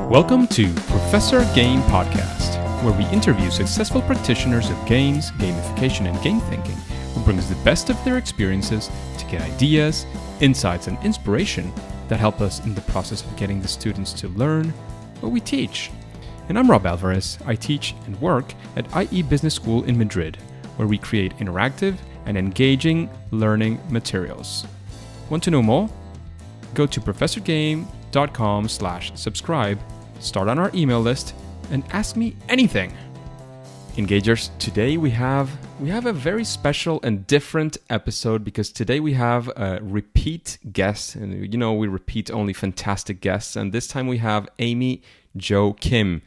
Welcome to Professor Game Podcast, where we interview successful practitioners of games, gamification, and game thinking who brings the best of their experiences to get ideas, insights, and inspiration that help us in the process of getting the students to learn what we teach. And I'm Rob Alvarez. I teach and work at IE Business School in Madrid, where we create interactive and engaging learning materials. Want to know more? Go to professorgame.com/subscribe, start on our email list, and ask me anything. Engagers, today we have a very special and different episode because today we have a repeat guest, and you know we repeat only fantastic guests, and this time we have Amy Jo Kim.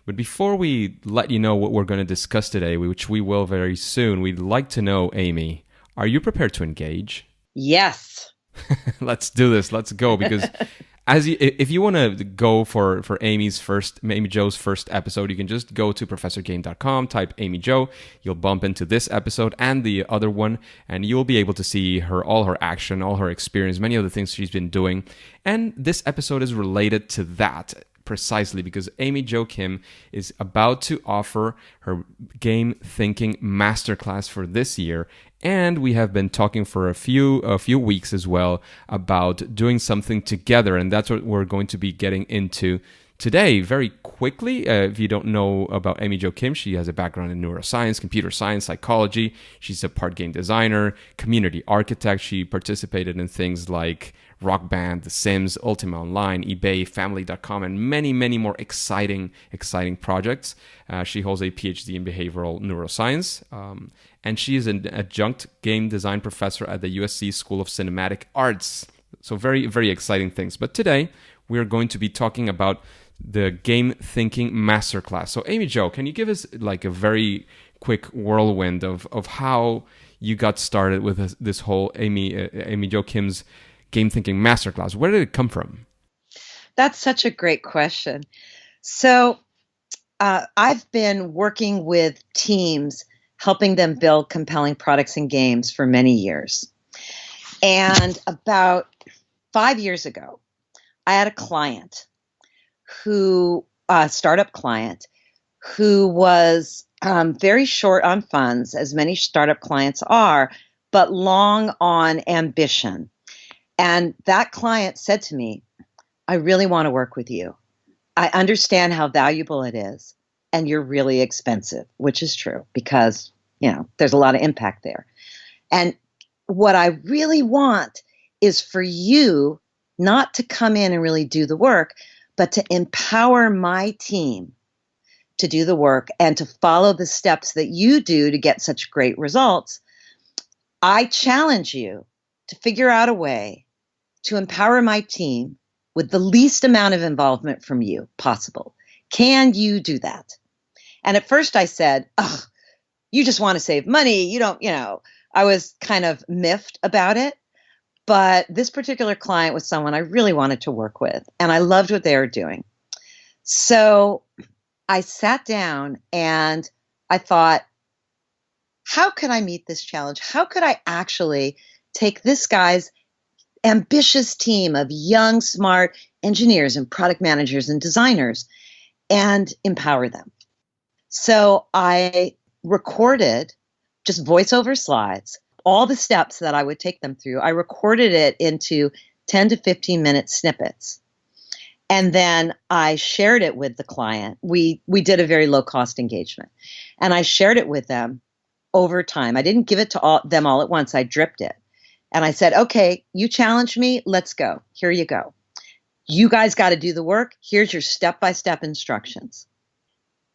But before we let you know what we're going to discuss today, which we will very soon, we'd like to know, Amy, are you prepared to engage? Yes. Let's do this. Let's go. Because if you want to go for Amy Jo's first episode, you can just go to professorgame.com, type Amy Jo. You'll bump into this episode and the other one, and you'll be able to see all her action, all her experience, many of the things she's been doing. And this episode is related to that precisely because Amy Jo Kim is about to offer her game thinking masterclass for this year. And we have been talking for a few weeks as well about doing something together. And that's what we're going to be getting into today very quickly. If you don't know about Amy Jo Kim, she has a background in neuroscience, computer science, psychology. She's a part game designer, community architect. She participated in things like Rock Band, The Sims, Ultima Online, eBay, Family.com, and many, many more exciting projects. She holds a Ph.D. in Behavioral Neuroscience, and she is an adjunct game design professor at the USC School of Cinematic Arts. So very, very exciting things. But today, we are going to be talking about the Game Thinking Masterclass. So Amy Jo, can you give us like a very quick whirlwind of how you got started with this whole Amy Jo Kim's Game Thinking Masterclass? Where did it come from? That's such a great question. So I've been working with teams, helping them build compelling products and games for many years. And about 5 years ago, I had a startup client, who was very short on funds, as many startup clients are, but long on ambition. And that client said to me, I really want to work with you. I understand how valuable it is, and you're really expensive, which is true because, there's a lot of impact there. And what I really want is for you not to come in and really do the work, but to empower my team to do the work and to follow the steps that you do to get such great results. I challenge you to figure out a way to empower my team with the least amount of involvement from you possible. Can you do that? And at first I said, oh, you just want to save money. You don't, I was kind of miffed about it. But this particular client was someone I really wanted to work with, and I loved what they were doing. So I sat down and I thought, how could I meet this challenge? How could I actually take this guy's ambitious team of young, smart engineers and product managers and designers and empower them? So I recorded just voiceover slides, all the steps that I would take them through. I recorded it into 10 to 15 minute snippets. And then I shared it with the client. We did a very low cost engagement. And I shared it with them over time. I didn't give it to them all at once. I dripped it. And I said, okay, you challenged me. Let's go. Here you go. You guys got to do the work. Here's your step-by-step instructions.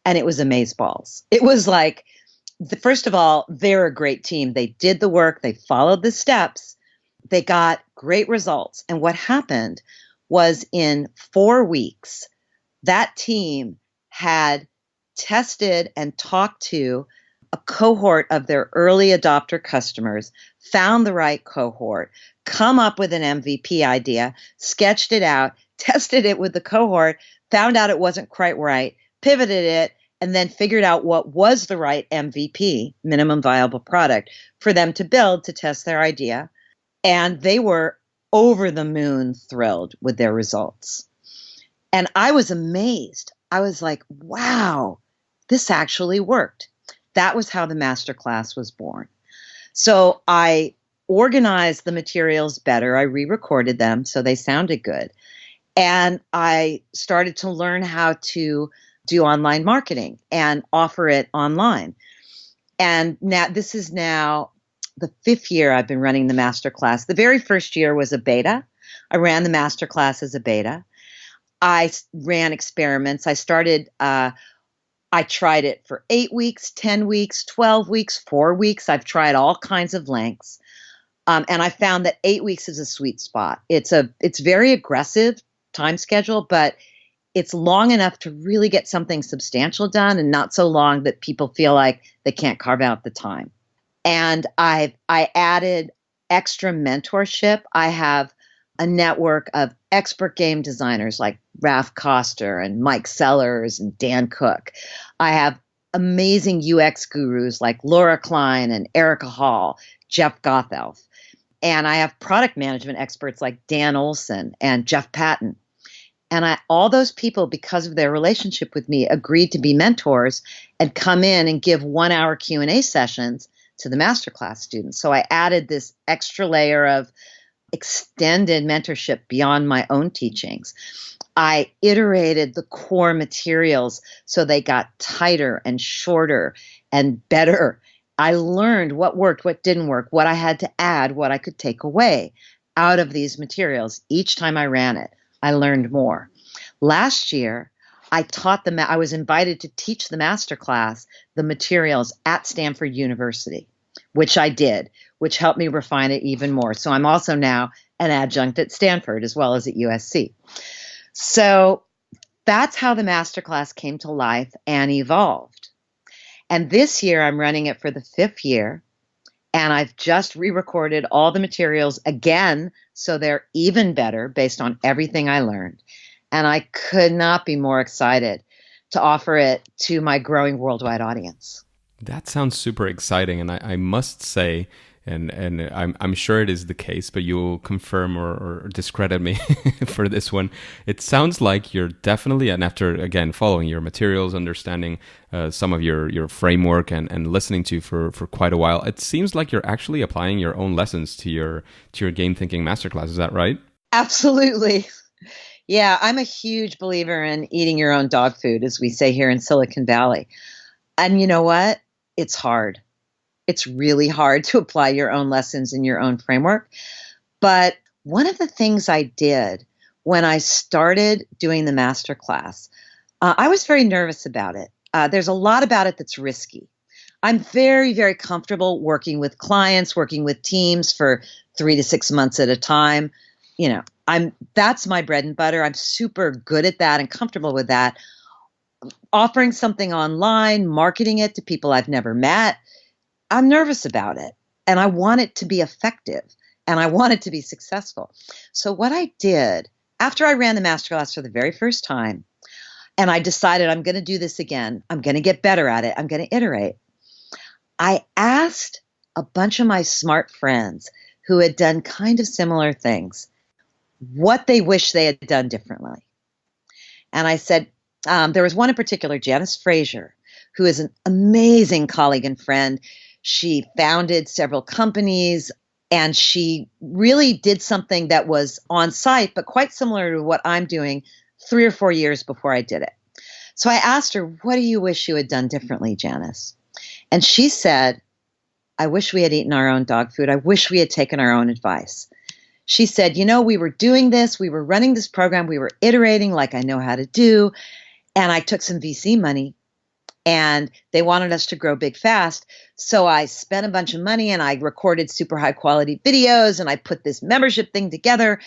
And it was amazeballs. It was like, first of all, they're a great team. They did the work. They followed the steps. They got great results. And what happened was in 4 weeks, that team had tested and talked to a cohort of their early adopter customers, found the right cohort, come up with an MVP idea, sketched it out, tested it with the cohort, found out it wasn't quite right, pivoted it, and then figured out what was the right MVP, minimum viable product, for them to build to test their idea. And they were over the moon thrilled with their results. And I was amazed. I was like, wow, this actually worked. That was how the masterclass was born. So I organized the materials better. I re-recorded them so they sounded good. And I started to learn how to do online marketing and offer it online. And now this is now the 5th year I've been running the masterclass. The very first year was a beta. I ran the masterclass as a beta. I ran experiments. I tried it for 8 weeks, 10 weeks, 12 weeks, 4 weeks. I've tried all kinds of lengths. And I found that 8 weeks is a sweet spot. It's very aggressive time schedule, but it's long enough to really get something substantial done and not so long that people feel like they can't carve out the time. And I added extra mentorship. I have a network of expert game designers like Ralph Koster and Mike Sellers and Dan Cook. I have amazing UX gurus like Laura Klein and Erica Hall, Jeff Gothelf. And I have product management experts like Dan Olson and Jeff Patton. And all those people, because of their relationship with me, agreed to be mentors and come in and give 1-hour Q&A sessions to the masterclass students. So I added this extra layer of extended mentorship beyond my own teachings. I iterated the core materials so they got tighter and shorter and better. I learned what worked, what didn't work, what I had to add, what I could take away out of these materials. Each time I ran it, I learned more. Last year, I was invited to teach the masterclass, the materials at Stanford University, which I did, which helped me refine it even more. So I'm also now an adjunct at Stanford as well as at USC. So that's how the masterclass came to life and evolved. And this year I'm running it for the 5th year, and I've just re-recorded all the materials again, so they're even better based on everything I learned. And I could not be more excited to offer it to my growing worldwide audience. That sounds super exciting, and I must say, and I'm sure it is the case, but you'll confirm or discredit me for this one. It sounds like you're definitely, and after again following your materials, understanding some of your framework and listening to for quite a while, it seems like you're actually applying your own lessons to your game thinking masterclass. Is that right? Absolutely. Yeah, I'm a huge believer in eating your own dog food, as we say here in Silicon Valley. And you know what? It's hard. It's really hard to apply your own lessons in your own framework. But one of the things I did when I started doing the masterclass, I was very nervous about it. There's a lot about it that's risky. I'm very, very comfortable working with clients, working with teams for 3 to 6 months at a time. You know, that's my bread and butter. I'm super good at that and comfortable with that. Offering something online, marketing it to people I've never met, I'm nervous about it. And I want it to be effective and I want it to be successful. So what I did after I ran the masterclass for the very first time, and I decided I'm going to do this again, I'm going to get better at it, I'm going to iterate, I asked a bunch of my smart friends who had done kind of similar things what they wish they had done differently. And I said, there was one in particular, Janice Frazier, who is an amazing colleague and friend. She founded several companies, and she really did something that was on site, but quite similar to what I'm doing 3 or 4 years before I did it. So I asked her, what do you wish you had done differently, Janice? And she said, I wish we had eaten our own dog food. I wish we had taken our own advice. She said, we were doing this, we were running this program, we were iterating like I know how to do, and I took some VC money, and they wanted us to grow big fast. So I spent a bunch of money, and I recorded super high quality videos, and I put this membership thing together,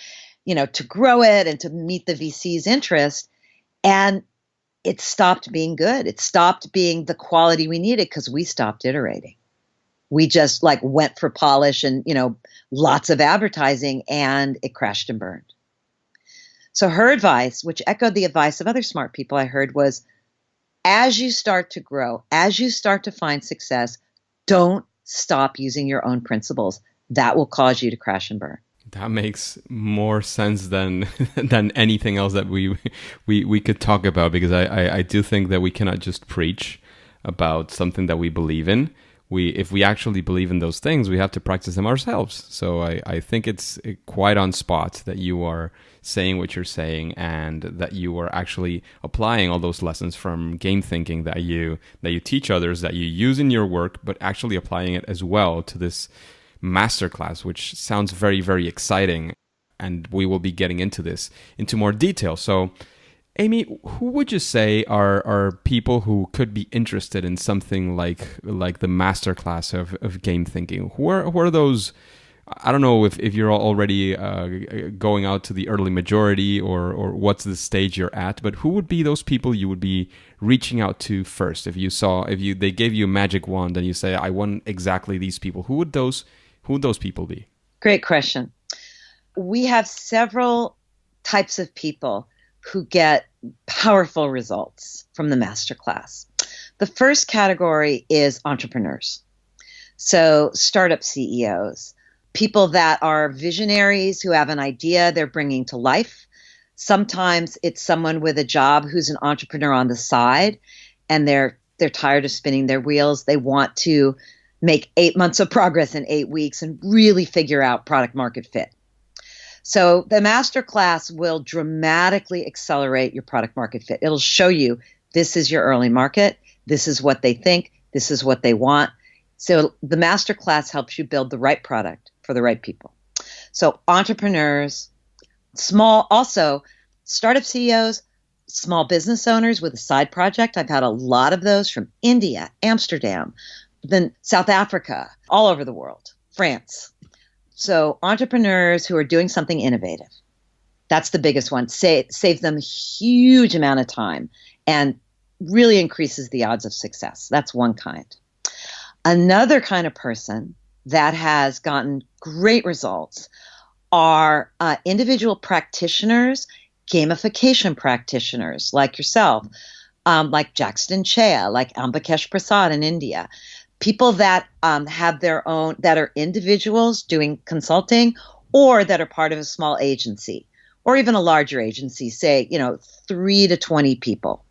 to grow it and to meet the VC's interest. And it stopped being good. It stopped being the quality we needed because we stopped iterating. We just went for polish and, lots of advertising, and it crashed and burned. So her advice, which echoed the advice of other smart people I heard, was as you start to grow, as you start to find success, don't stop using your own principles. That will cause you to crash and burn. That makes more sense than than anything else that we could talk about, because I do think that we cannot just preach about something that we believe in. If we actually believe in those things, we have to practice them ourselves. So I think it's quite on spot that you are saying what you're saying, and that you are actually applying all those lessons from game thinking that you teach others, that you use in your work, but actually applying it as well to this masterclass, which sounds very, very exciting. And we will be getting into this into more detail. So, Amy, who would you say are people who could be interested in something like the masterclass of game thinking? Who are those? I don't know if you're already going out to the early majority, or what's the stage you're at, but who would be those people you would be reaching out to first if they gave you a magic wand and you say, I want exactly these people? Who would those people be? Great question. We have several types of people who get powerful results from the masterclass. The first category is entrepreneurs. So startup CEOs, people that are visionaries who have an idea they're bringing to life. Sometimes it's someone with a job who's an entrepreneur on the side, and they're tired of spinning their wheels. They want to make 8 months of progress in 8 weeks and really figure out product market fit. So the masterclass will dramatically accelerate your product market fit. It'll show you this is your early market, this is what they think, this is what they want. So the masterclass helps you build the right product for the right people. So entrepreneurs, also startup CEOs, small business owners with a side project. I've had a lot of those from India, Amsterdam, then South Africa, all over the world, France. So entrepreneurs who are doing something innovative, that's the biggest one. Save them a huge amount of time and really increases the odds of success. That's one kind. Another kind of person that has gotten great results are individual practitioners, gamification practitioners like yourself, like Jackson Chea, like Ambikesh Prasad in India. People that have their own, that are individuals doing consulting, or that are part of a small agency, or even a larger agency, say, 3 to 20 people.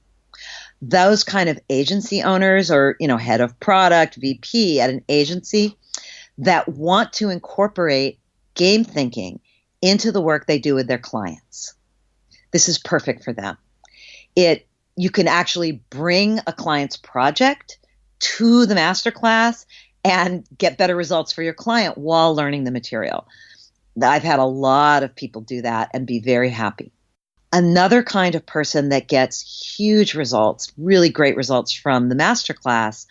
Those kind of agency owners, or, head of product, VP at an agency, that want to incorporate game thinking into the work they do with their clients. This is perfect for them. You can actually bring a client's project to the masterclass and get better results for your client while learning the material. I've had a lot of people do that and be very happy. Another kind of person that gets huge results, really great results from the masterclass,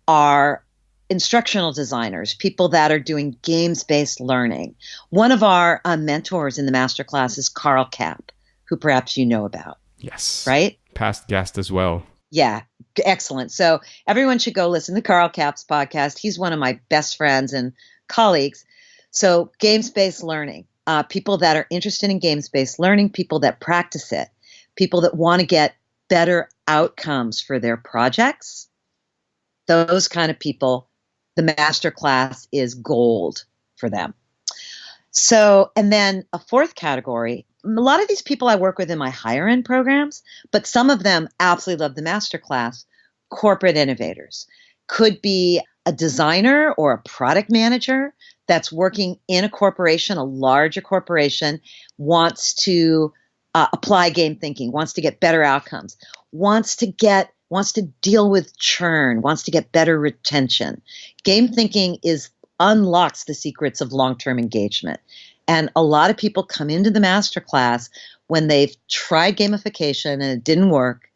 are instructional designers, people that are doing games-based learning. One of our mentors in the masterclass is Carl Kapp, who perhaps you know about. Yes. Right? Past guest as well. Yeah, excellent. So everyone should go listen to Carl Kapp's podcast. He's one of my best friends and colleagues. So games-based learning, people that are interested in games-based learning, people that practice it, people that want to get better outcomes for their projects, those kind of people, the masterclass is gold for them. So, and then a fourth category, a lot of these people I work with in my higher end programs, but some of them absolutely love the masterclass. Corporate innovators could be a designer or a product manager that's working in a corporation, a larger corporation, wants to apply game thinking, wants to get better outcomes, wants to deal with churn, wants to get better retention. Game thinking unlocks the secrets of long-term engagement. And a lot of people come into the masterclass when they've tried gamification and it didn't work.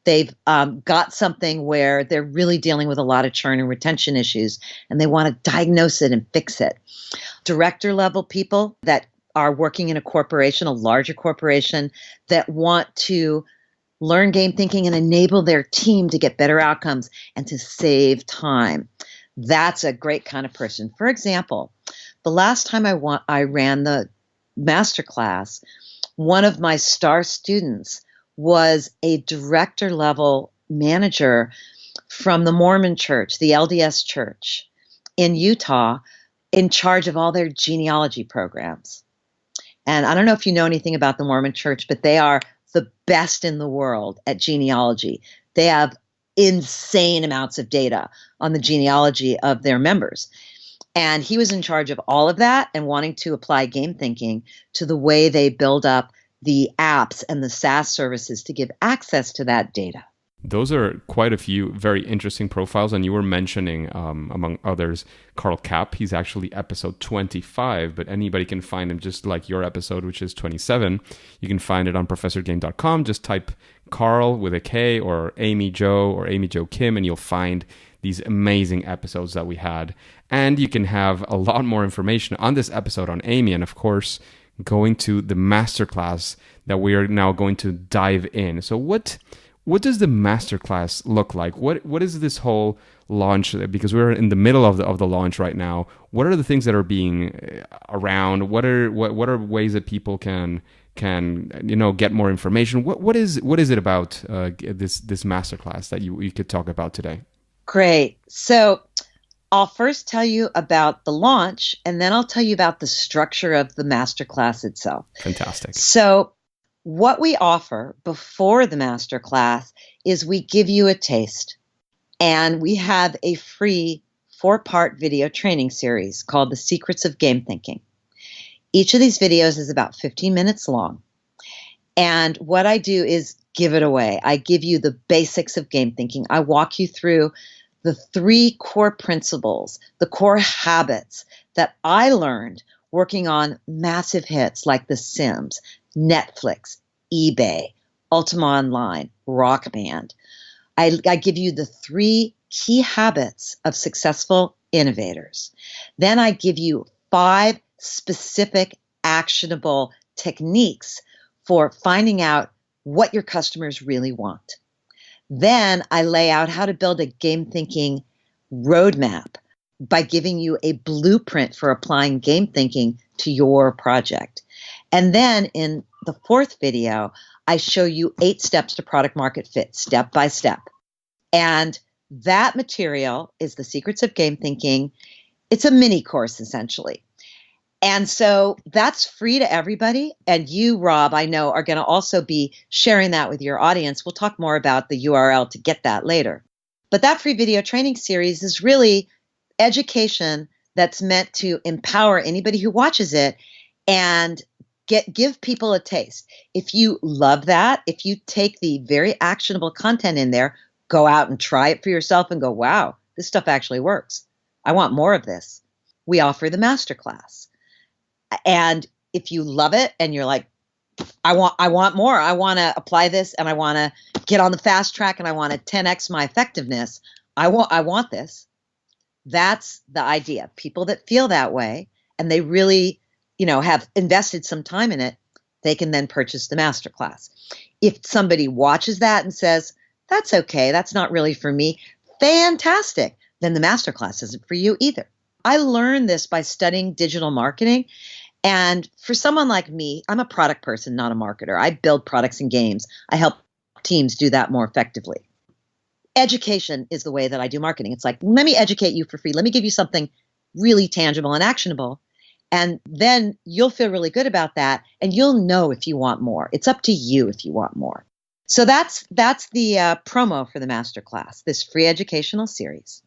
They've got something where they're really dealing with a lot of churn and retention issues, and they want to diagnose it and fix it. Director level people that are working in a corporation, a larger corporation, that want to learn game thinking and enable their team to get better outcomes and to save time. That's a great kind of person. For example, the last time I ran the masterclass, one of my star students was a director level manager from the Mormon church, the LDS church in Utah, in charge of all their genealogy programs. And I don't know if you know anything about the Mormon Church, but they are the best in the world at genealogy. They have insane amounts of data on the genealogy of their members. And he was in charge of all of that and wanting to apply game thinking to the way they build up the apps and the SaaS services to give access to that data. Those are quite a few very interesting profiles. And you were mentioning, among others, Carl Kapp. He's actually episode 25, but anybody can find him just like your episode, which is 27. You can find it on professorgame.com. Just type Carl with a K or Amy Jo or Amy Jo Kim, and you'll find these amazing episodes that we had. And you can have a lot more information on this episode on Amy. And of course, going to the masterclass that we are now going to dive in. So what does the masterclass look like? What is this whole launch? Because we're in the middle of the launch right now. What are the things that are being around? What are ways that people can get more information? What is it about this masterclass that you could talk about today? Great. So I'll first tell you about the launch, and then I'll tell you about the structure of the masterclass itself. Fantastic. So what we offer before the masterclass is we give you a taste, and we have a free 4-part video training series called The Secrets of Game Thinking. Each of these videos is about 15 minutes long. And what I do is give it away. I give you the basics of game thinking. I walk you through the 3 core principles, the core habits that I learned working on massive hits like The Sims, Netflix, eBay, Ultima Online, Rock Band. I give you the 3 key habits of successful innovators. Then I give you 5 specific actionable techniques for finding out what your customers really want. Then I lay out how to build a game thinking roadmap by giving you a blueprint for applying game thinking to your project. And then in the 4th video, I show you 8 steps to product market fit, step by step. And that material is The Secrets of Game Thinking. It's a mini course, essentially. And so that's free to everybody. And you, Rob, I know, are going to also be sharing that with your audience. We'll talk more about the URL to get that later. But that free video training series is really education that's meant to empower anybody who watches it and give people a taste. If you love that, if you take the very actionable content in there, go out and try it for yourself and go, wow, this stuff actually works. I want more of this. We offer the masterclass. And if you love it and you're like, I want more, I want to apply this and I want to get on the fast track and I want to 10x my effectiveness, I want this. That's the idea. People that feel that way and they really, have invested some time in it, they can then purchase the masterclass. If somebody watches that and says, that's okay, that's not really for me, fantastic, then the masterclass isn't for you either. I learned this by studying digital marketing. And for someone like me, I'm a product person, not a marketer. I build products and games. I help teams do that more effectively. Education is the way that I do marketing. It's like, let me educate you for free. Let me give you something really tangible and actionable. And then you'll feel really good about that. And you'll know if you want more. It's up to you if you want more. So that's the promo for the masterclass, this free educational series.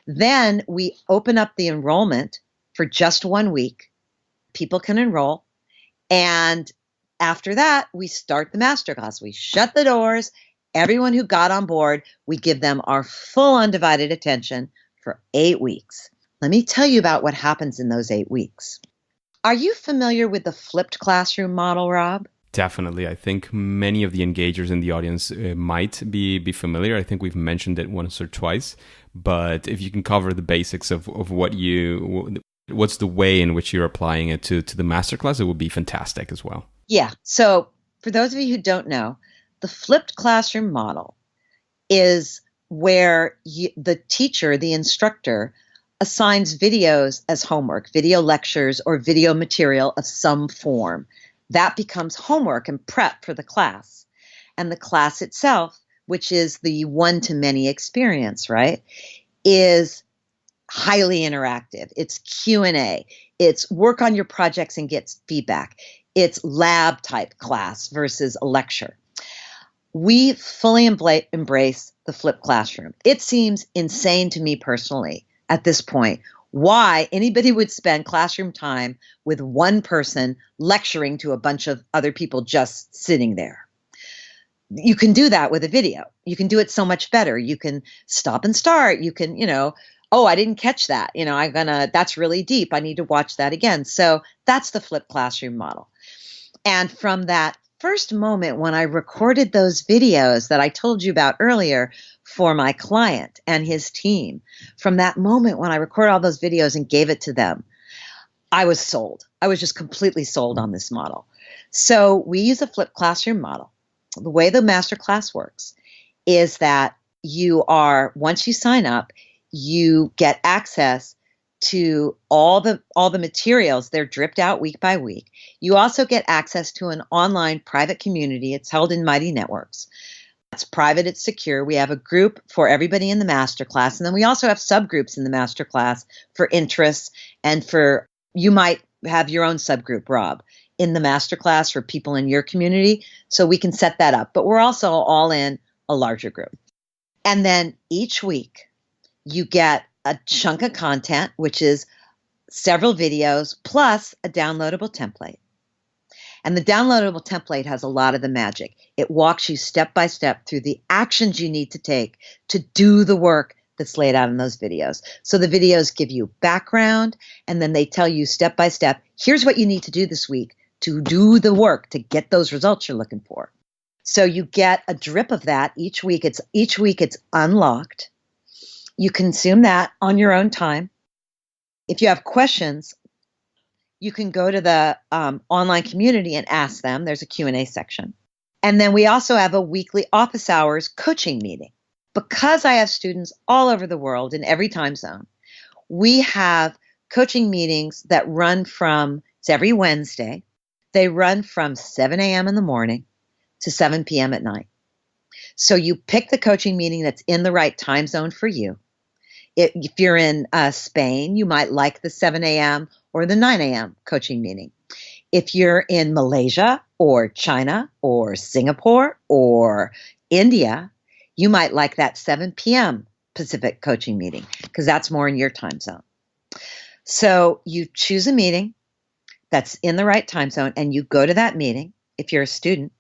Then we open up the enrollment for just 1 week. People can enroll. And after that, we start the masterclass. We shut the doors. Everyone who got on board, we give them our full undivided attention for 8 weeks. Let me tell you about what happens in those 8 weeks. Are you familiar with the flipped classroom model, Rob? Definitely. I think many of the engagers in the audience might be familiar. I think we've mentioned it once or twice. But if you can cover the basics of what's the way in which you're applying it to the masterclass, it would be fantastic as well. Yeah. So for those of you who don't know, the flipped classroom model is where the teacher, the instructor, assigns videos as homework, video lectures or video material of some form. That becomes homework and prep for the class. And the class itself, which is the one-to-many experience, right, is highly interactive. It's Q&A. It's work on your projects and get feedback. It's lab type class versus a lecture. We fully embrace the flipped classroom. It seems insane to me personally at this point why anybody would spend classroom time with one person lecturing to a bunch of other people just sitting there. You can do that with a video. You can do it so much better. You can stop and start. You can, oh, I didn't catch that. That's really deep. I need to watch that again. So that's the flipped classroom model. And from that first moment when I recorded those videos that I told you about earlier for my client and his team, from that moment when I recorded all those videos and gave it to them, I was sold. I was just completely sold on this model. So we use a flipped classroom model. The way the masterclass works is that once you sign up, you get access to all the materials. They're dripped out week by week. You also get access to an online private community. It's held in Mighty Networks. It's private, it's secure. We have a group for everybody in the masterclass. And then we also have subgroups in the masterclass for interests and you might have your own subgroup, Rob, in the masterclass for people in your community. So we can set that up. But we're also all in a larger group. And then each week you get a chunk of content, which is several videos plus a downloadable template. And the downloadable template has a lot of the magic. It walks you step by step through the actions you need to take to do the work that's laid out in those videos. So the videos give you background, and then they tell you step by step, here's what you need to do this week to do the work to get those results you're looking for. So you get a drip of that each week. Each week it's unlocked. You consume that on your own time. If you have questions, you can go to the online community and ask them. There's a Q&A section. And then we also have a weekly office hours coaching meeting. Because I have students all over the world in every time zone, we have coaching meetings that it's every Wednesday. They run from 7 a.m. in the morning to 7 p.m. at night. So you pick the coaching meeting that's in the right time zone for you. If you're in Spain, you might like the 7 a.m. or the 9 a.m. coaching meeting. If you're in Malaysia or China or Singapore or India, you might like that 7 p.m. Pacific coaching meeting because that's more in your time zone. So you choose a meeting that's in the right time zone and you go to that meeting if you're a student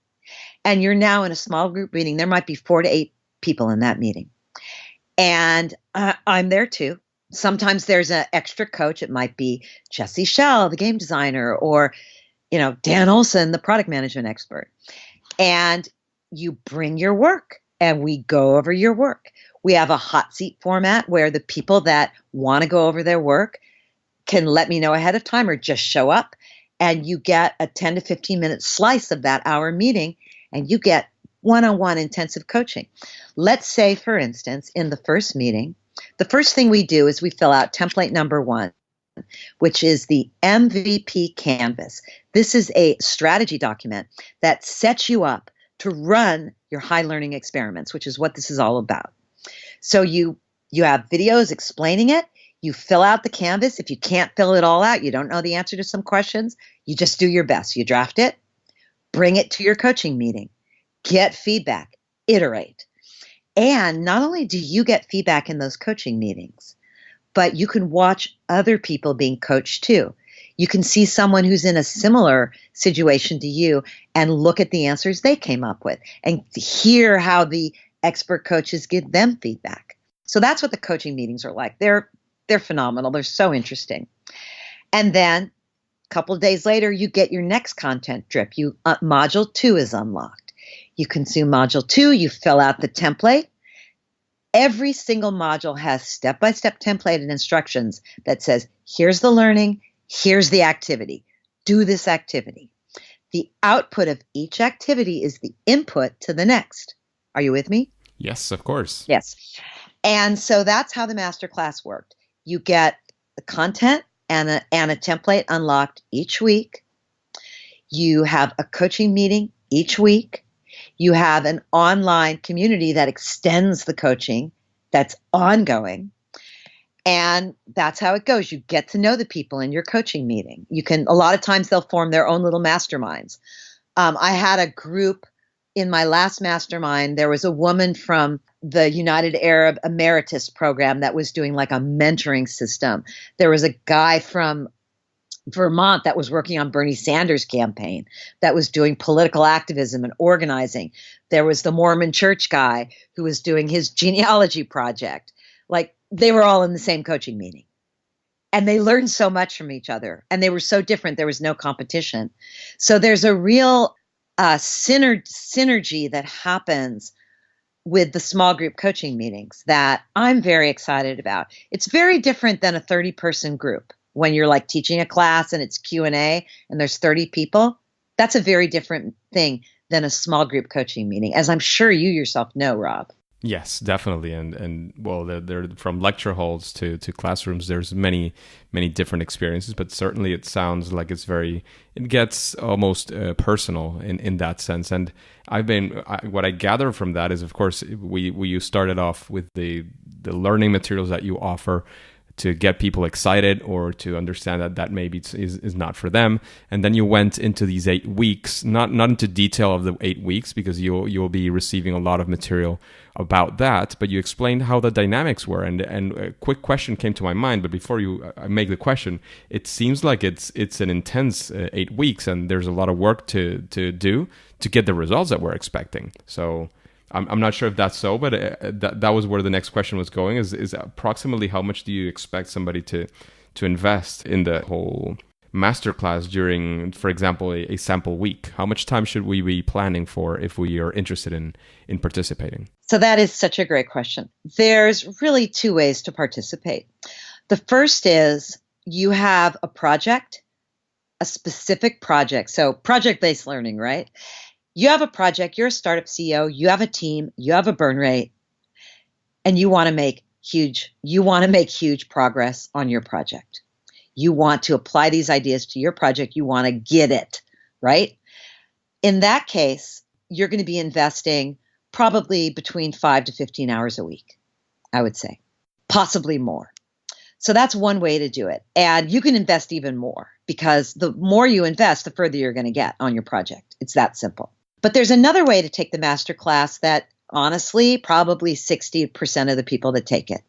and you're now in a small group meeting. There might be 4 to 8 people in that meeting. And I'm there too. Sometimes there's an extra coach. It might be Jesse Schell, the game designer, or Dan Olson, the product management expert. And you bring your work and we go over your work. We have a hot seat format where the people that want to go over their work can let me know ahead of time or just show up. And you get a 10 to 15 minute slice of that hour meeting and you get one-on-one intensive coaching. Let's say, for instance, in the first meeting, the first thing we do is we fill out template number 1, which is the MVP canvas. This is a strategy document that sets you up to run your high learning experiments, which is what this is all about. So you have videos explaining it. You fill out the canvas. If you can't fill it all out, you don't know the answer to some questions, you just do your best. You draft it, bring it to your coaching meeting. Get feedback, iterate. And not only do you get feedback in those coaching meetings, but you can watch other people being coached too. You can see someone who's in a similar situation to you and look at the answers they came up with and hear how the expert coaches give them feedback. So that's what the coaching meetings are like. They're phenomenal. They're so interesting. And then a couple of days later, you get your next content drip. Module 2 is unlocked. You consume module 2, you fill out the template. Every single module has step-by-step template and instructions that says, here's the learning, here's the activity. Do this activity. The output of each activity is the input to the next. Are you with me? Yes, of course. Yes. And so that's how the masterclass worked. You get the content and a template unlocked each week. You have a coaching meeting each week. You have an online community that extends the coaching that's ongoing. And that's how it goes. You get to know the people in your coaching meeting. A lot of times they'll form their own little masterminds. I had a group in my last mastermind. There was a woman from the United Arab Emeritus program that was doing like a mentoring system. There was a guy from Vermont that was working on Bernie Sanders' campaign, that was doing political activism and organizing. There was the Mormon church guy who was doing his genealogy project. Like, they were all in the same coaching meeting. And they learned so much from each other. And they were so different. There was no competition. So there's a real synergy that happens with the small group coaching meetings that I'm very excited about. It's very different than a 30-person group. When you're like teaching a class and it's Q&A and there's 30 people, that's a very different thing than a small group coaching meeting, as I'm sure you yourself know, Rob. Yes, definitely. And well, they're from lecture halls to classrooms. There's many different experiences, but certainly it sounds like it gets almost personal in that sense. And what I gather from that is, of course, you started off with the learning materials that you offer to get people excited or to understand that maybe is not for them. And then you went into these 8 weeks, not into detail of the 8 weeks, because you'll be receiving a lot of material about that, but you explained how the dynamics were. And a quick question came to my mind, but before I make the question, it seems like it's an intense 8 weeks, and there's a lot of work to do to get the results that we're expecting. So I'm not sure if that's so, but that was where the next question was going, is approximately how much do you expect somebody to invest in the whole masterclass during, for example, a sample week? How much time should we be planning for if we are interested in participating? So that is such a great question. There's really 2 ways to participate. The first is you have a project, a specific project. So project-based learning, right? You have a project, you're a startup CEO, you have a team, you have a burn rate, and you want to make huge progress on your project. You want to apply these ideas to your project, you want to get it, right? In that case, you're going to be investing probably between 5 to 15 hours a week, I would say, possibly more. So that's one way to do it. And you can invest even more, because the more you invest, the further you're going to get on your project. It's that simple. But there's another way to take the masterclass that honestly, probably 60% of the people that take it,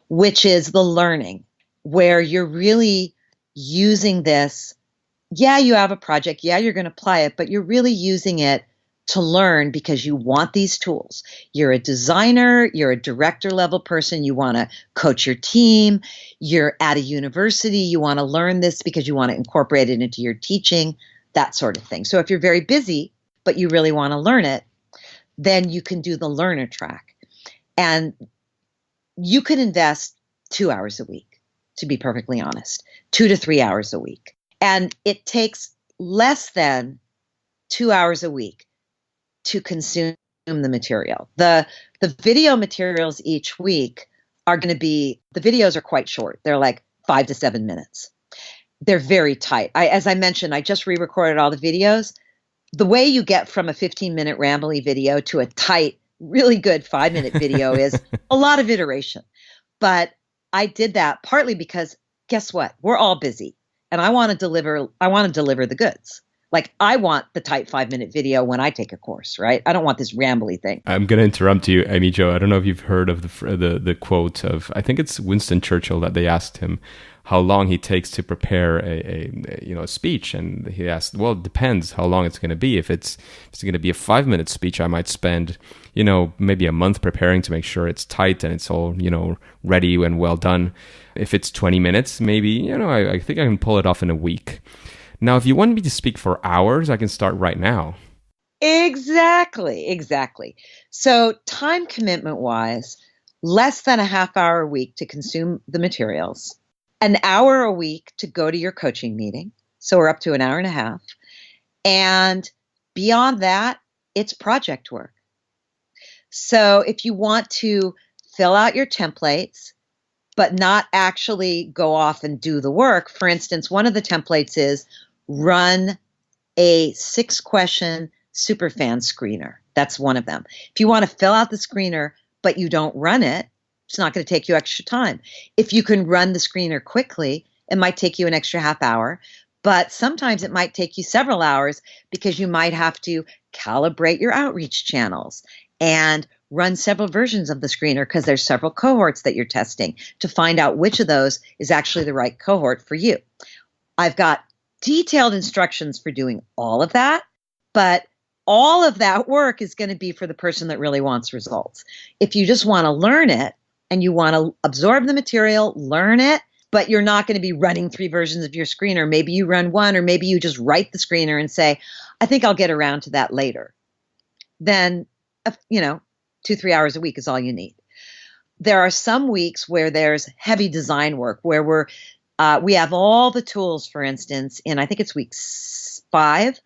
which is the learning, where you're really using this. Yeah, you have a project. Yeah, you're going to apply it, but you're really using it to learn because you want these tools. You're a designer, you're a director level person, you want to coach your team, you're at a university, you want to learn this because you want to incorporate it into your teaching, that sort of thing. So if you're very busy, but you really want to learn it, then you can do the learner track. And you could invest 2 hours a week, to be perfectly honest, 2 to 3 hours a week. And it takes less than 2 hours a week to consume the material. The video materials each week are going to be, the videos are quite short. They're like 5 to 7 minutes. They're very tight. As I mentioned, I just re-recorded all the videos. The way you get from a 15-minute rambly video to a tight, really good 5-minute video is a lot of iteration. But I did that partly because guess what? We're all busy, and I want to deliver the goods. Like, I want the tight 5-minute video when I take a course, right? I don't want this rambly thing. I'm going to interrupt you, Amy Jo. I don't know if you've heard of the quote of, I think it's Winston Churchill, that they asked him how long he takes to prepare a speech, and he asked, well, it depends how long it's going to be. If it's going to be a 5-minute speech, I might spend maybe a month preparing to make sure it's tight and it's all ready and well done. If it's 20 minutes, maybe I think I can pull it off in a week. Now, if you want me to speak for hours, I can start right now. Exactly. So time commitment wise, less than a half hour a week to consume the materials, an hour a week to go to your coaching meeting. So we're up to an hour and a half. And beyond that, it's project work. So if you want to fill out your templates, but not actually go off and do the work, for instance, one of the templates is run a 6-question superfan screener. That's one of them. If you want to fill out the screener, but you don't run it, It's not going to take you extra time. If you can run the screener quickly, it might take you an extra half hour, but sometimes it might take you several hours because you might have to calibrate your outreach channels and run several versions of the screener because there's several cohorts that you're testing to find out which of those is actually the right cohort for you. I've got detailed instructions for doing all of that, but all of that work is going to be for the person that really wants results. If you just want to learn it and you want to absorb the material, learn it, but you're not going to be running 3 versions of your screener. Maybe you run one, or maybe you just write the screener and say, I think I'll get around to that later. Then, 2-3 hours a week is all you need. There are some weeks where there's heavy design work, where we have all the tools, for instance, in I think it's week 5,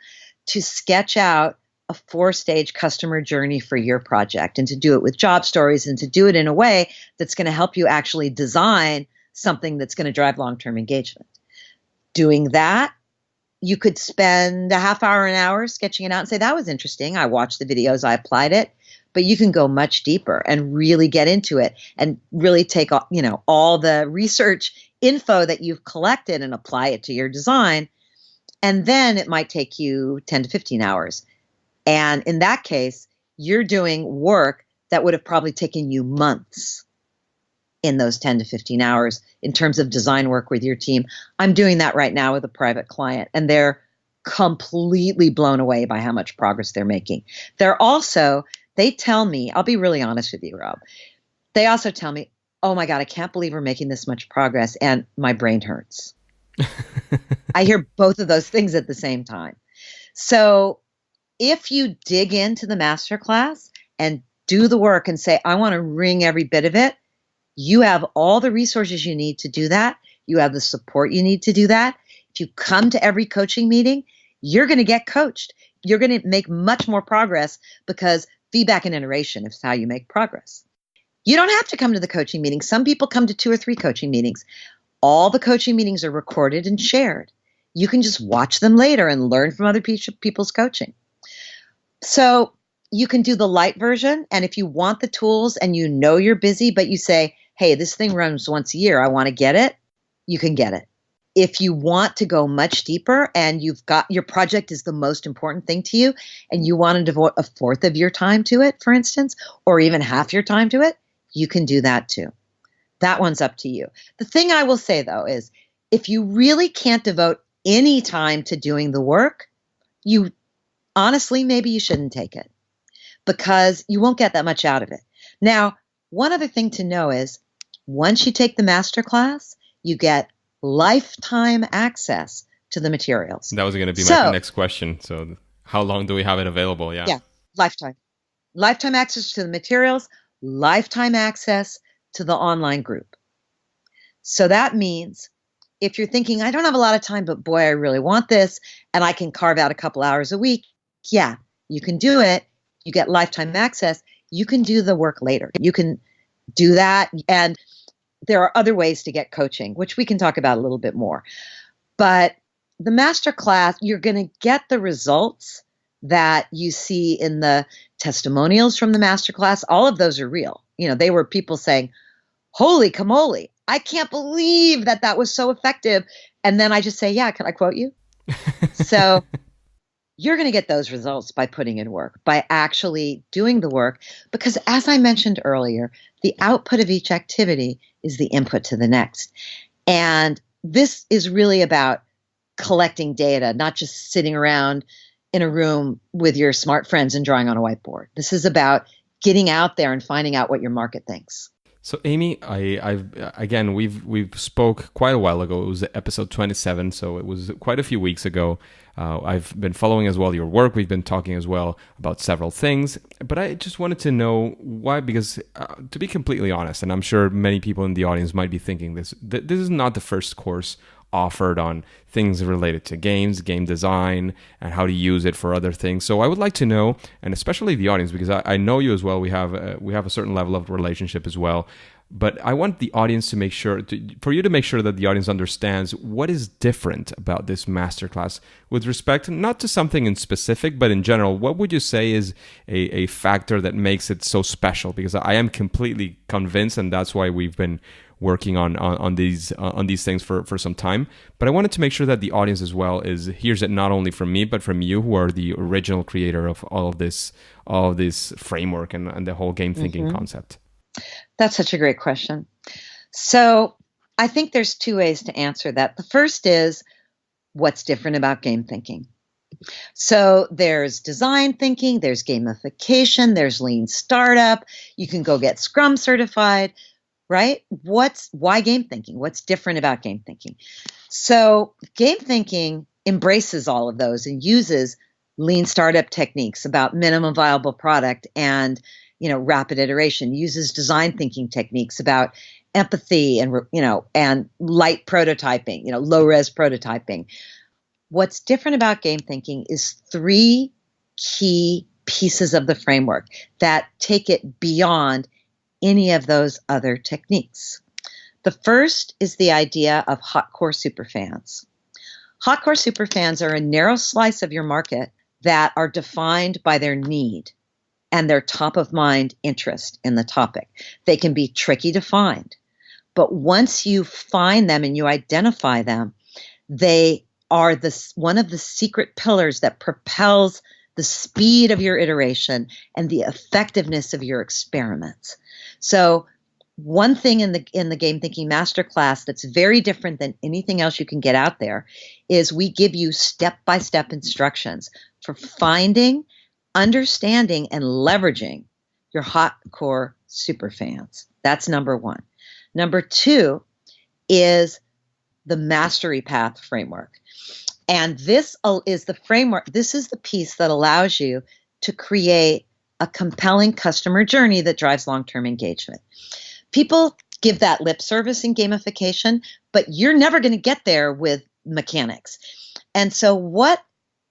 to sketch out a 4-stage customer journey for your project, and to do it with job stories, and to do it in a way that's going to help you actually design something that's going to drive long-term engagement. Doing that, you could spend a half hour, an hour sketching it out and say, that was interesting. I watched the videos, I applied it. But you can go much deeper and really get into it and really take all the research info that you've collected and apply it to your design. And then it might take you 10 to 15 hours. And in that case, you're doing work that would have probably taken you months in those 10 to 15 hours in terms of design work with your team. I'm doing that right now with a private client, and they're completely blown away by how much progress they're making. They tell me, I'll be really honest with you, Rob. They also tell me, oh my God, I can't believe we're making this much progress, and my brain hurts. I hear both of those things at the same time. So if you dig into the masterclass and do the work and say, I want to wring every bit of it, you have all the resources you need to do that. You have the support you need to do that. If you come to every coaching meeting, you're going to get coached. You're going to make much more progress because feedback and iteration is how you make progress. You don't have to come to the coaching meeting. Some people come to 2 or 3 coaching meetings. All the coaching meetings are recorded and shared. You can just watch them later and learn from other people's coaching. So you can do the light version. And if you want the tools and you know you're busy, but you say, hey, this thing runs once a year, I want to get it, you can get it. If you want to go much deeper and you've got your project is the most important thing to you and you want to devote a 1/4 of your time to it, for instance, or even half your time to it, you can do that too. That one's up to you. The thing I will say though is if you really can't devote any time to doing the work, maybe you shouldn't take it because you won't get that much out of it. Now, one other thing to know is once you take the masterclass, you get lifetime access to the materials. That was going to be my next question. So how long do we have it available? Yeah, lifetime. Lifetime access to the materials, lifetime access to the online group. So that means if you're thinking, I don't have a lot of time, but boy, I really want this, and I can carve out a couple hours a week, yeah, you can do it. You get lifetime access. You can do the work later. You can do that. And there are other ways to get coaching, which we can talk about a little bit more. But the masterclass, you're going to get the results that you see in the testimonials from the masterclass. All of those are real. They were people saying, holy camoli, I can't believe that was so effective. And then I just say, yeah, can I quote you? So you're going to get those results by putting in work, by actually doing the work. Because as I mentioned earlier, the output of each activity is the input to the next. And this is really about collecting data, not just sitting around in a room with your smart friends and drawing on a whiteboard. This is about getting out there and finding out what your market thinks. So Amy, we've spoke quite a while ago. It was episode 27, so it was quite a few weeks ago. I've been following as well your work. We've been talking as well about several things, but I just wanted to know why, because to be completely honest, and I'm sure many people in the audience might be thinking this is not the first course offered on things related to games, game design, and how to use it for other things. So I would like to know, and especially the audience, because I know you as well, we have a certain level of relationship as well. But I want the audience to make sure, for you to make sure that the audience understands what is different about this masterclass with respect not to something in specific, but in general. What would you say is a factor that makes it so special? Because I am completely convinced, and that's why we've been working on these things for some time. But I wanted to make sure that the audience as well hears it not only from me, but from you, who are the original creator of all of this framework and the whole game thinking concept. That's such a great question. So I think there's two ways to answer that. The first is, what's different about game thinking? So there's design thinking, there's gamification, there's lean startup. You can go get Scrum certified, right? Why game thinking? What's different about game thinking? So game thinking embraces all of those and uses lean startup techniques about minimum viable product and rapid iteration, uses design thinking techniques about empathy and light prototyping, low res prototyping. What's different about game thinking is three key pieces of the framework that take it beyond any of those other techniques. The first is the idea of hot core superfans. Hot core superfans are a narrow slice of your market that are defined by their need and their top of mind interest in the topic. They can be tricky to find, but once you find them and you identify them, they are one of the secret pillars that propels the speed of your iteration and the effectiveness of your experiments. So one thing in the Game Thinking Masterclass that's very different than anything else you can get out there is we give you step-by-step instructions for finding, understanding, and leveraging your hot core superfans. That's number one. Number two is the mastery path framework. And this is the framework. This is the piece that allows you to create a compelling customer journey that drives long-term engagement. People give that lip service in gamification, but you're never going to get there with mechanics. And so what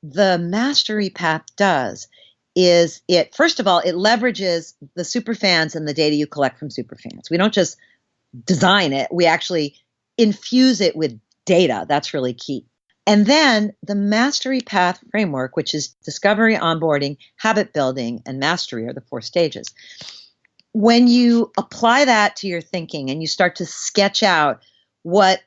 the mastery path does is first of all, it leverages the superfans and the data you collect from superfans. We don't just design it, we actually infuse it with data. That's really key. And then the mastery path framework, which is discovery, onboarding, habit building, and mastery are the 4 stages. When you apply that to your thinking and you start to sketch out what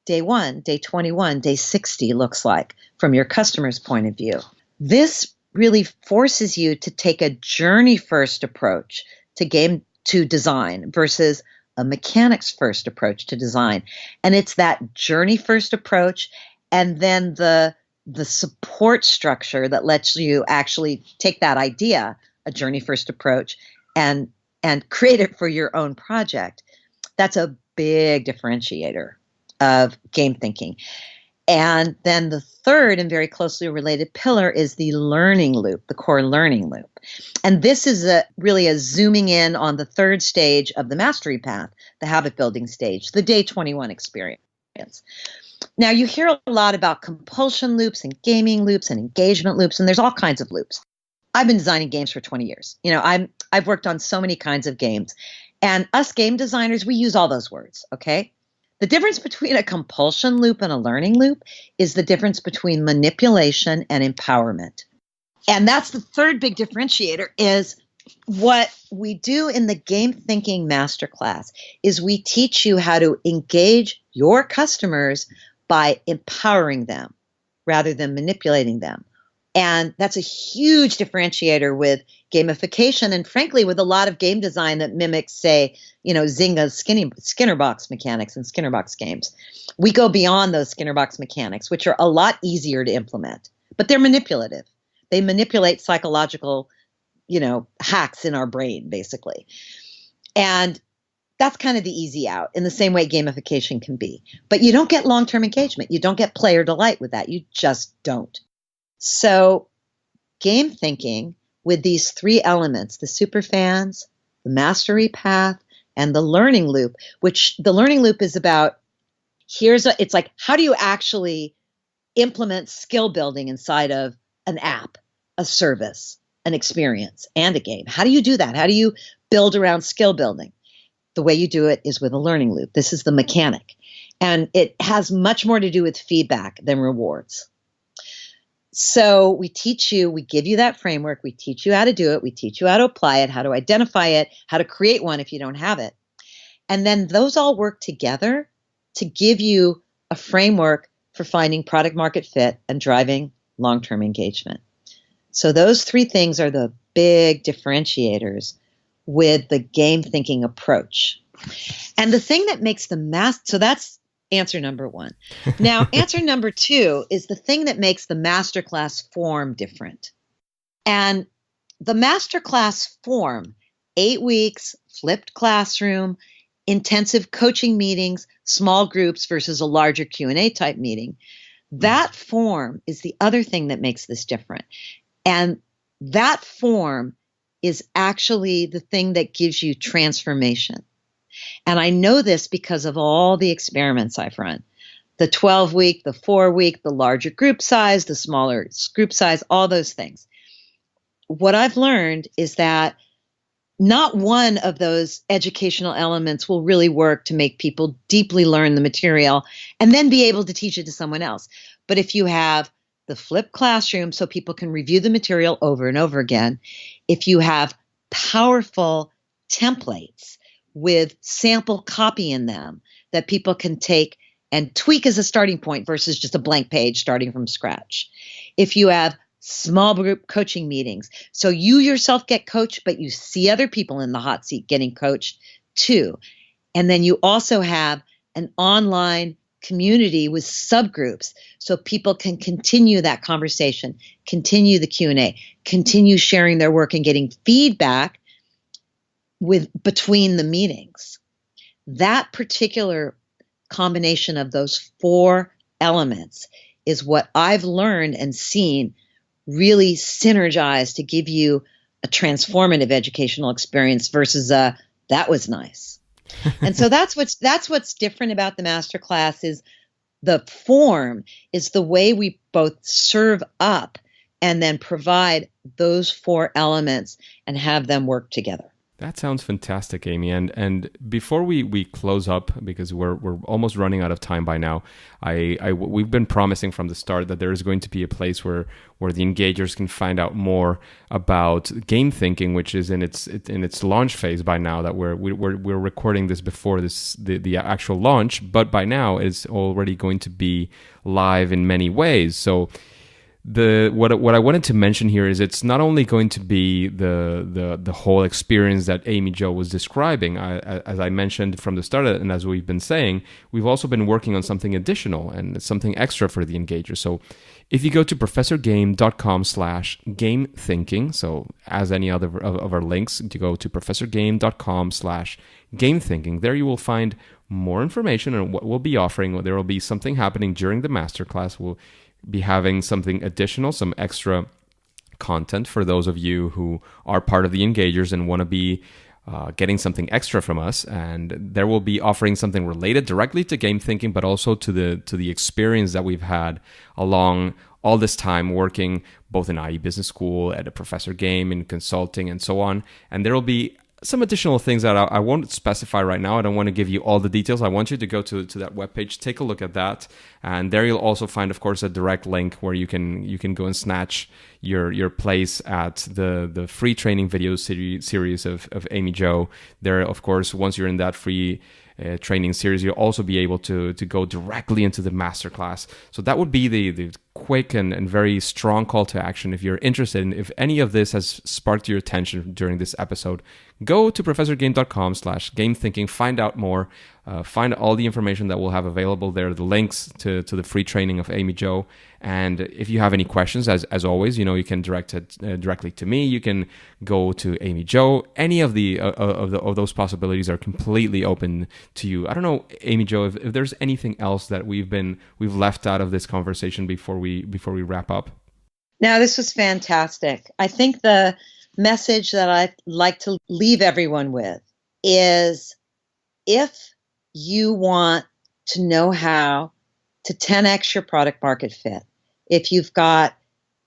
day 1, day 21, day 60 looks like from your customer's point of view, this really forces you to take a journey-first approach to design versus a mechanics-first approach to design. And it's that journey-first approach and then the support structure that lets you actually take that idea, a journey-first approach, and create it for your own project. That's a big differentiator of game thinking. And then the third and very closely related pillar is the learning loop, the core learning loop. And this is really a zooming in on the third stage of the mastery path, the habit building stage, the day 21 experience. Now, you hear a lot about compulsion loops and gaming loops and engagement loops, and there's all kinds of loops. I've been designing games for 20 years. I've worked on so many kinds of games. And us game designers, we use all those words, okay? The difference between a compulsion loop and a learning loop is the difference between manipulation and empowerment. And that's the third big differentiator is what we do in the Game Thinking Masterclass is we teach you how to engage your customers by empowering them rather than manipulating them. And that's a huge differentiator with gamification and frankly with a lot of game design that mimics, say, Zynga's Skinner box mechanics and Skinner box games. We go beyond those Skinner box mechanics, which are a lot easier to implement, but they're manipulative. They manipulate psychological, hacks in our brain, basically. And that's kind of the easy out in the same way gamification can be. But you don't get long-term engagement. You don't get player delight with that. You just don't. So game thinking with these 3 elements, the superfans, the mastery path, and the learning loop, which the learning loop is about, it's like, how do you actually implement skill building inside of an app, a service, an experience, and a game? How do you do that? How do you build around skill building? the way you do it is with a learning loop. This is the mechanic. And it has much more to do with feedback than rewards. So we give you that framework, we teach you how to do it, we teach you how to apply it, how to identify it, how to create one if you don't have it. And then those all work together to give you a framework for finding product market fit and driving long-term engagement. So those three things are the big differentiators with the game thinking approach. And the thing that makes so that's answer number one. Now, answer number two is the thing that makes the Masterclass form different. And the Masterclass form, 8 weeks, flipped classroom, intensive coaching meetings, small groups versus a larger Q&A type meeting, that form is the other thing that makes this different. And that form is actually the thing that gives you transformation. And I know this because of all the experiments I've run. The 12-week, the 4-week, the larger group size, the smaller group size, all those things. What I've learned is that not one of those educational elements will really work to make people deeply learn the material and then be able to teach it to someone else. But if you have the flipped classroom so people can review the material over and over again, if you have powerful templates with sample copy in them that people can take and tweak as a starting point versus just a blank page starting from scratch. If you have small group coaching meetings, so you yourself get coached, but you see other people in the hot seat getting coached too. And then you also have an online community with subgroups so people can continue that conversation, continue the Q&A, continue sharing their work and getting feedback between the meetings. That particular combination of those 4 elements is what I've learned and seen really synergize to give you a transformative educational experience versus that was nice. And so that's what's different about the Masterclass is the form is the way we both serve up and then provide those 4 elements and have them work together. That sounds fantastic, Amy. And before we close up, because we're almost running out of time by now, we've been promising from the start that there is going to be a place where the engagers can find out more about game thinking, which is in its launch phase by now. That we're recording this before the actual launch, but by now it's already going to be live in many ways. So what I wanted to mention here is it's not only going to be the whole experience that Amy Jo was describing. As I mentioned from the start, and as we've been saying, we've also been working on something additional and something extra for the engagers. So if you go to professorgame.com/game thinking, so as any other of our links, you go to professorgame.com/game thinking, there you will find more information on what we'll be offering. There will be something happening during the masterclass. We'll be having something additional, some extra content for those of you who are part of the engagers and want to be getting something extra from us. And there will be offering something related directly to game thinking, but also to the experience that we've had along all this time working both in IE Business School, at a Professor Game, in consulting, and so on. And there will be some additional things that I won't specify right now. I don't want to give you all the details. I want you to go to that webpage, take a look at that, and there you'll also find, of course, a direct link where you can go and snatch your place at the free training video series of Amy Jo. There, of course, once you're in that free training series, you'll also be able to go directly into the masterclass. So that would be the quick and very strong call to action. If you're interested, and if any of this has sparked your attention during this episode, go to professorgame.com/game thinking, find out more, find all the information that we'll have available there, the links to the free training of Amy Jo. And if you have any questions, as always, you can direct it directly to me. You can go to Amy Jo. Any of of those possibilities are completely open to you. I don't know, Amy Jo, if there's anything else that we've left out of this conversation before we wrap up. Now, this was fantastic. I think the message that I'd like to leave everyone with is, if you want to know how to 10x your product market fit, if you've got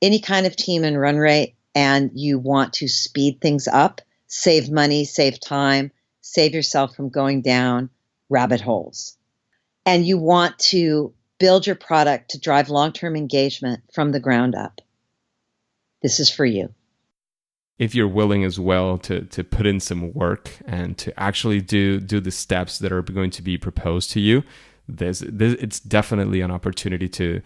any kind of team and run rate and you want to speed things up, save money, save time, save yourself from going down rabbit holes. And you want to build your product to drive long-term engagement from the ground up. This is for you. If you're willing as well to put in some work and to actually do the steps that are going to be proposed to you, it's definitely an opportunity to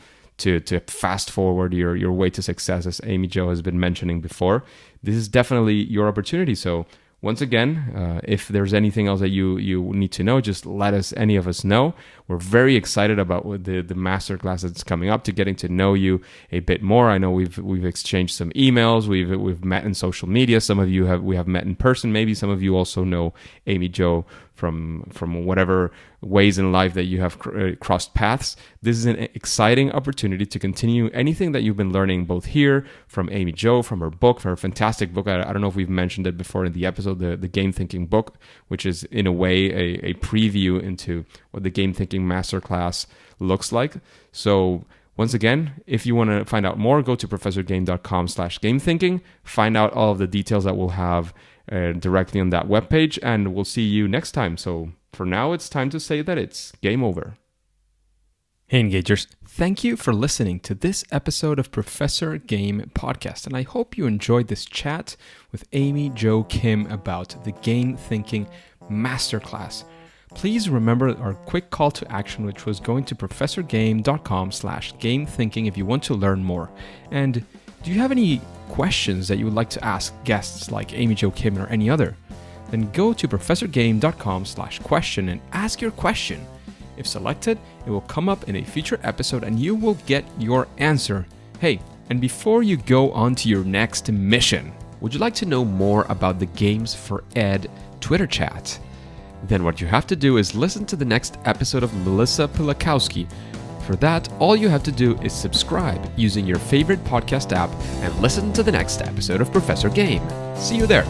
fast forward your way to success, as Amy Jo has been mentioning before. This is definitely your opportunity. So once again, if there's anything else that you need to know, just let any of us know. We're very excited about the masterclass that's coming up, to getting to know you a bit more. I know we've exchanged some emails, we've met in social media. Some of you we have met in person. Maybe some of you also know Amy Jo from whatever ways in life that you have crossed paths. This is an exciting opportunity to continue anything that you've been learning, both here from Amy Jo, from her book, from her fantastic book. I don't know if we've mentioned it before in the episode, the Game Thinking book, which is in a way a preview into what the Game Thinking Masterclass looks like. So once again, if you want to find out more, go to professorgame.com/gamethinking. Find out all of the details that we'll have directly on that webpage, and we'll see you next time. So for now, it's time to say that it's game over. Hey Engagers, thank you for listening to this episode of Professor Game Podcast, and I hope you enjoyed this chat with Amy Jo Kim about the Game Thinking Masterclass. Please remember our quick call to action, which was going to professorgame.com/gamethinking if you want to learn more. And do you have any questions that you would like to ask guests like Amy Jo Kim or any other? Then go to professorgame.com/question and ask your question. If selected, it will come up in a future episode and you will get your answer. Hey, and before you go on to your next mission, would you like to know more about the Games for Ed Twitter chat? Then what you have to do is listen to the next episode of Melissa Pilakowski. For that, all you have to do is subscribe using your favorite podcast app and listen to the next episode of Professor Game. See you there.